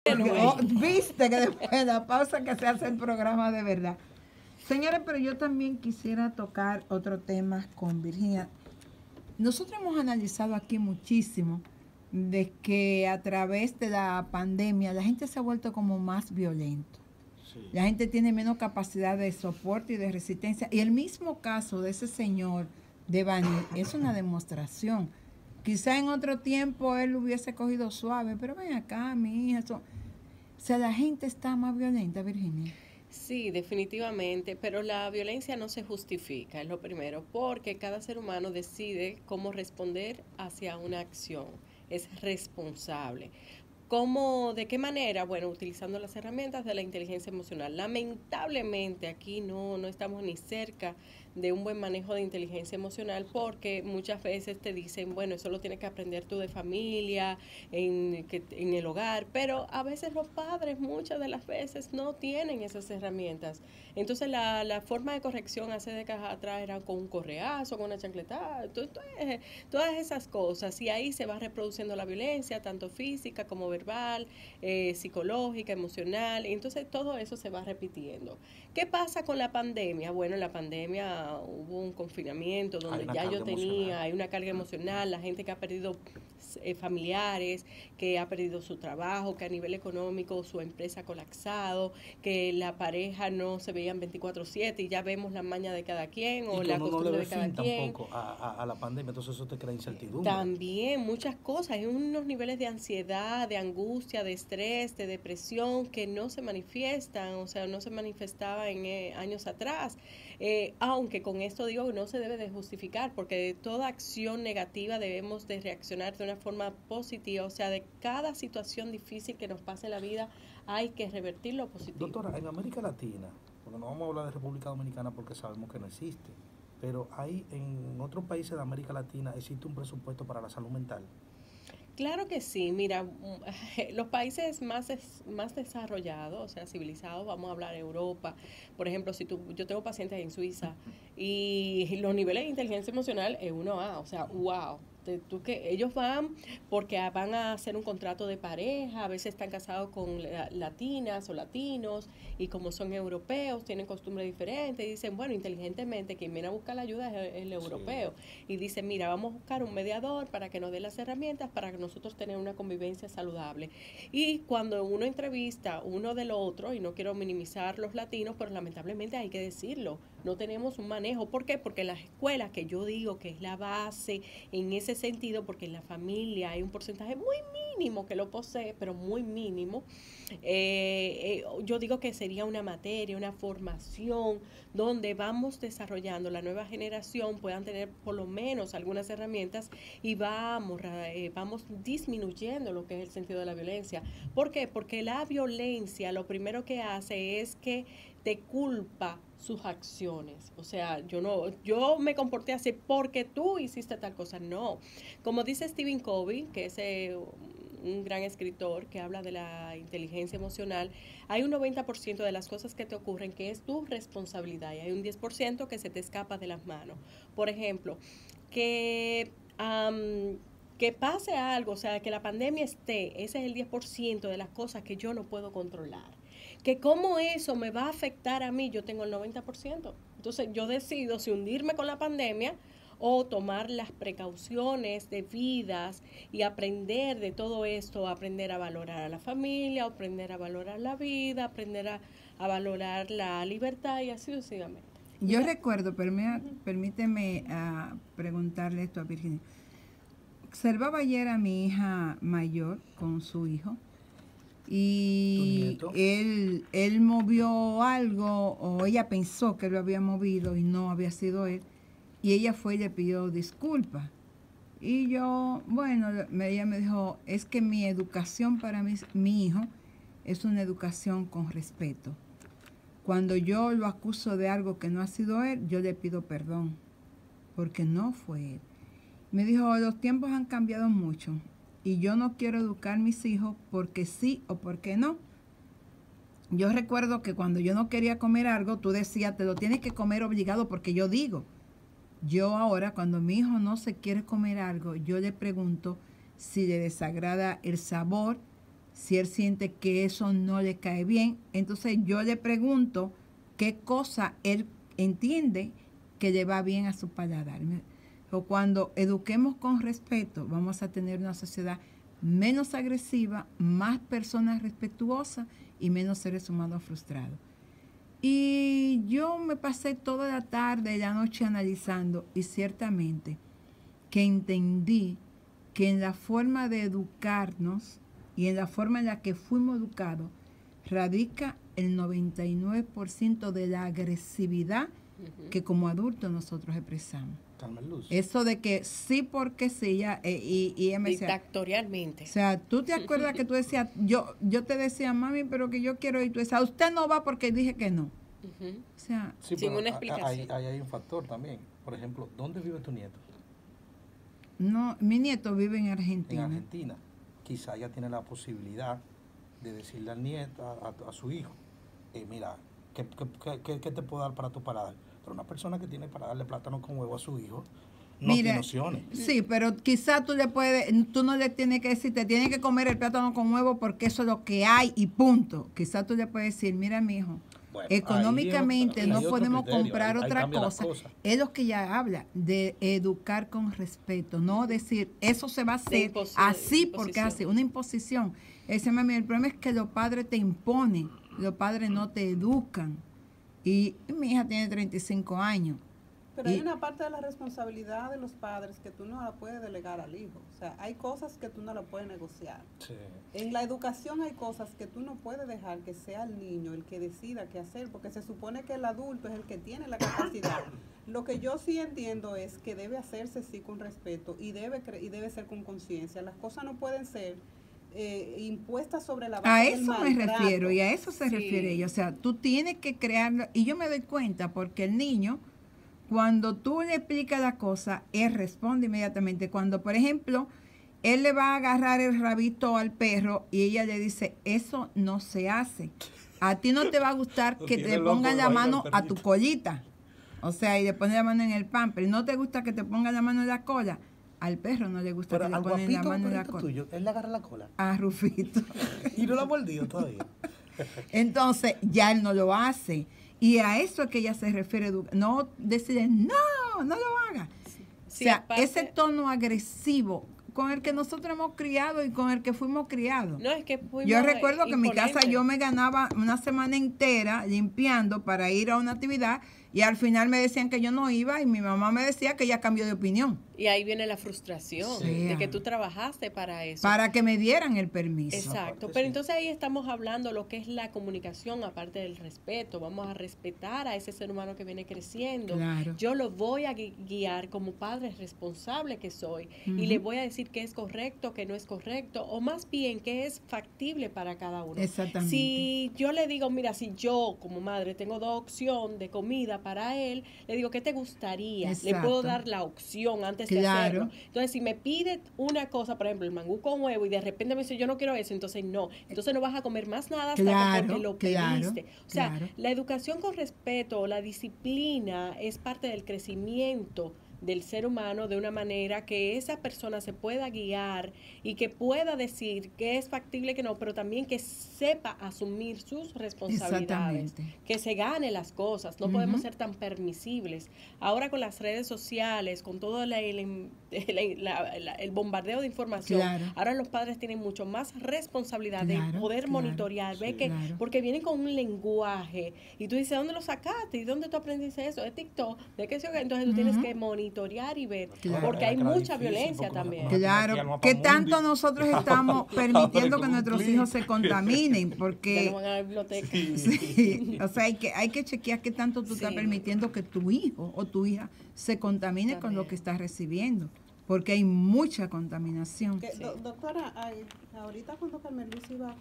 Viste que después de la pausa que se hace el programa de verdad. Señores, pero yo también quisiera tocar otro tema con Virginia. Nosotros hemos analizado aquí muchísimo de que a través de la pandemia la gente se ha vuelto como más violento. Sí. La gente tiene menos capacidad de soporte y de resistencia. Y el mismo caso de ese señor de Bani es una demostración. Quizá en otro tiempo él hubiese cogido suave, pero ven acá, mi hija. Eso. O sea, la gente está más violenta, Virginia. Sí, definitivamente, pero la violencia no se justifica, es lo primero, porque cada ser humano decide cómo responder hacia una acción, es responsable. ¿Cómo, de qué manera? Bueno, utilizando las herramientas de la inteligencia emocional. Lamentablemente aquí no estamos ni cerca de un buen manejo de inteligencia emocional porque muchas veces te dicen, bueno, eso lo tienes que aprender tú de familia, en el hogar, pero a veces los padres muchas de las veces no tienen esas herramientas. Entonces la forma de corrección hace décadas atrás era con un correazo, con una chancletada, todas esas cosas y ahí se va reproduciendo la violencia, tanto física como verbal, psicológica, emocional, y entonces todo eso se va repitiendo. ¿Qué pasa con la pandemia? Bueno, en la pandemia hubo un confinamiento donde ya yo tenía, hay una carga emocional, la gente que ha perdido familiares, que ha perdido su trabajo, que a nivel económico su empresa ha colapsado, que la pareja no se veían 24/7 y ya vemos la maña de cada quien o la costumbre de cada quien. Tampoco a la pandemia, entonces eso te crea incertidumbre. También muchas cosas, hay unos niveles de ansiedad, de angustia, de estrés, de depresión que no se manifiestan, o sea, no se manifestaban en años atrás. Aunque con esto digo que no se debe de justificar, porque de toda acción negativa debemos de reaccionar de una forma positiva, o sea, de cada situación difícil que nos pase en la vida hay que revertir lo positivo. Doctora, en América Latina, porque no vamos a hablar de República Dominicana porque sabemos que no existe, pero hay en otros países de América Latina existe un presupuesto para la salud mental. Claro que sí, mira, los países más desarrollados, o sea, civilizados, vamos a hablar de Europa, por ejemplo, yo tengo pacientes en Suiza y los niveles de inteligencia emocional es 1A, o sea, wow. Que ellos van porque van a hacer un contrato de pareja, a veces están casados con latinas o latinos y como son europeos tienen costumbres diferentes y dicen, bueno, inteligentemente quien viene a buscar la ayuda es el europeo. Sí. Y dicen, mira, vamos a buscar un mediador para que nos dé las herramientas para que nosotros tener una convivencia saludable. Y cuando uno entrevista uno del otro, y no quiero minimizar los latinos, pero lamentablemente hay que decirlo, no tenemos un manejo. ¿Por qué? Porque las escuelas, que yo digo que es la base en ese sentido, porque en la familia hay un porcentaje muy mínimo que lo posee, pero muy mínimo, yo digo que sería una materia, una formación donde vamos desarrollando la nueva generación, puedan tener por lo menos algunas herramientas y vamos disminuyendo lo que es el sentido de la violencia. ¿Por qué? Porque la violencia lo primero que hace es que te culpa sus acciones. O sea, yo me comporté así porque tú hiciste tal cosa. No. Como dice Stephen Covey, que es un gran escritor que habla de la inteligencia emocional, hay un 90% de las cosas que te ocurren que es tu responsabilidad y hay un 10% que se te escapa de las manos. Por ejemplo, que pase algo, o sea, que la pandemia esté, ese es el 10% de las cosas que yo no puedo controlar. Que cómo eso me va a afectar a mí, yo tengo el 90%. Entonces yo decido si hundirme con la pandemia o tomar las precauciones debidas y aprender de todo esto, aprender a valorar a la familia, aprender a valorar la vida, aprender a valorar la libertad y así sucesivamente. Yo recuerdo, permíteme preguntarle esto a Virginia. Observaba ayer a mi hija mayor con su hijo y él movió algo o ella pensó que lo había movido y no había sido él y ella fue y le pidió disculpas y yo, bueno, ella me dijo, es que mi educación para mi hijo es una educación con respeto. Cuando yo lo acuso de algo que no ha sido él, yo le pido perdón porque no fue él. Me dijo, los tiempos han cambiado mucho y yo no quiero educar a mis hijos porque sí o porque no. Yo recuerdo que cuando yo no quería comer algo, tú decías, te lo tienes que comer obligado porque yo digo. Yo ahora, cuando mi hijo no se quiere comer algo, yo le pregunto si le desagrada el sabor Si él siente que eso no le cae bien, entonces yo le pregunto qué cosa él entiende que le va bien a su paladar. O cuando eduquemos con respeto, vamos a tener una sociedad menos agresiva, más personas respetuosas y menos seres humanos frustrados. Y yo me pasé toda la tarde y la noche analizando, y ciertamente que entendí que en la forma de educarnos y en la forma en la que fuimos educados radica el 99% de la agresividad que como adultos nosotros expresamos. Eso de que sí porque sí, ya, y ella me decía, dictatorialmente. O sea, ¿tú te acuerdas que tú decías, yo te decía, mami, pero que yo quiero ir? Tú decías, usted no va porque dije que no. O sea, sí, sin una explicación. Ahí hay un factor también. Por ejemplo, ¿dónde vive tu nieto? No, mi nieto vive en Argentina. En Argentina. Quizá ella tiene la posibilidad de decirle al nieto, a su hijo, mira, ¿qué te puedo dar para tu paladar? Pero una persona que tiene para darle plátano con huevo a su hijo no tiene opciones. Sí, pero quizá tú no le tienes que decir, te tienes que comer el plátano con huevo porque eso es lo que hay y punto. Quizá tú le puedes decir, mira, mijo, bueno, económicamente no podemos comprar otra cosa. Es lo que ella habla, de educar con respeto, no decir, eso se va a hacer así porque hace una imposición. Ese mami, el problema es que los padres te imponen, los padres no te educan. Y mi hija tiene 35 años. Pero hay una parte de la responsabilidad de los padres que tú no la puedes delegar al hijo. O sea, hay cosas que tú no la puedes negociar. Sí. En la educación hay cosas que tú no puedes dejar que sea el niño el que decida qué hacer, porque se supone que el adulto es el que tiene la capacidad. Lo que yo sí entiendo es que debe hacerse sí con respeto y debe ser con conciencia. Las cosas no pueden ser impuestas sobre la base del maltrato. A eso me refiero y a eso se refiere ella. O sea, tú tienes que crearlo. Y yo me doy cuenta porque el niño, cuando tú le explicas la cosa, él responde inmediatamente. Cuando, por ejemplo, él le va a agarrar el rabito al perro y ella le dice, eso no se hace. A ti no te va a gustar que te pongan la mano a tu colita. O sea, y le pones la mano en el pamper. ¿No te gusta que te pongan la mano en la cola? Al perro no le gusta que le ponen la mano en la cola. Tuyo, él le agarra la cola. A Rufito. Y no lo ha mordido todavía. Entonces, ya él no lo hace. Y a eso es que ella se refiere. No decirle, no lo haga. Sí, o sea, aparte, ese tono agresivo con el que nosotros hemos criado y con el que fuimos criados. No, es que yo recuerdo que en mi casa yo me ganaba una semana entera limpiando para ir a una actividad y al final me decían que yo no iba y mi mamá me decía que ella cambió de opinión. Y ahí viene la frustración de que tú trabajaste para eso. Para que me dieran el permiso. Exacto, pero entonces ahí estamos hablando lo que es la comunicación, aparte del respeto. Vamos a respetar a ese ser humano que viene creciendo. Claro. Yo lo voy a guiar como padre responsable que soy y le voy a decir qué es correcto, qué no es correcto, o más bien qué es factible para cada uno. Exactamente. Si yo le digo, mira, si yo como madre tengo dos opciones de comida para él, le digo, ¿qué te gustaría? Exacto. Le puedo dar la opción antes de hacerlo. Entonces, si me pide una cosa, por ejemplo, el mangú con huevo, y de repente me dice, yo no quiero eso, entonces no. Entonces no vas a comer más nada hasta porque lo pediste. O sea, la educación con respeto, la disciplina es parte del crecimiento del ser humano de una manera que esa persona se pueda guiar y que pueda decir que es factible que no, pero también que sepa asumir sus responsabilidades, que se gane las cosas. No podemos ser tan permisibles. Ahora con las redes sociales, con todo el bombardeo de información, ahora los padres tienen mucho más responsabilidad de poder monitorear, ver que, porque vienen con un lenguaje y tú dices, ¿dónde lo sacaste? ¿Y dónde tú aprendiste eso? ¿De TikTok? ¿De qué? Entonces tú tienes que monitorear y ver, porque hay mucha violencia también. Claro, que tanto nosotros estamos permitiendo que nuestros hijos se contaminen, porque o sea, hay que chequear qué tanto tú estás permitiendo que tu hijo o tu hija se contamine con lo que estás recibiendo, porque hay mucha contaminación. Doctora, ahorita cuando Carmen Luz iba a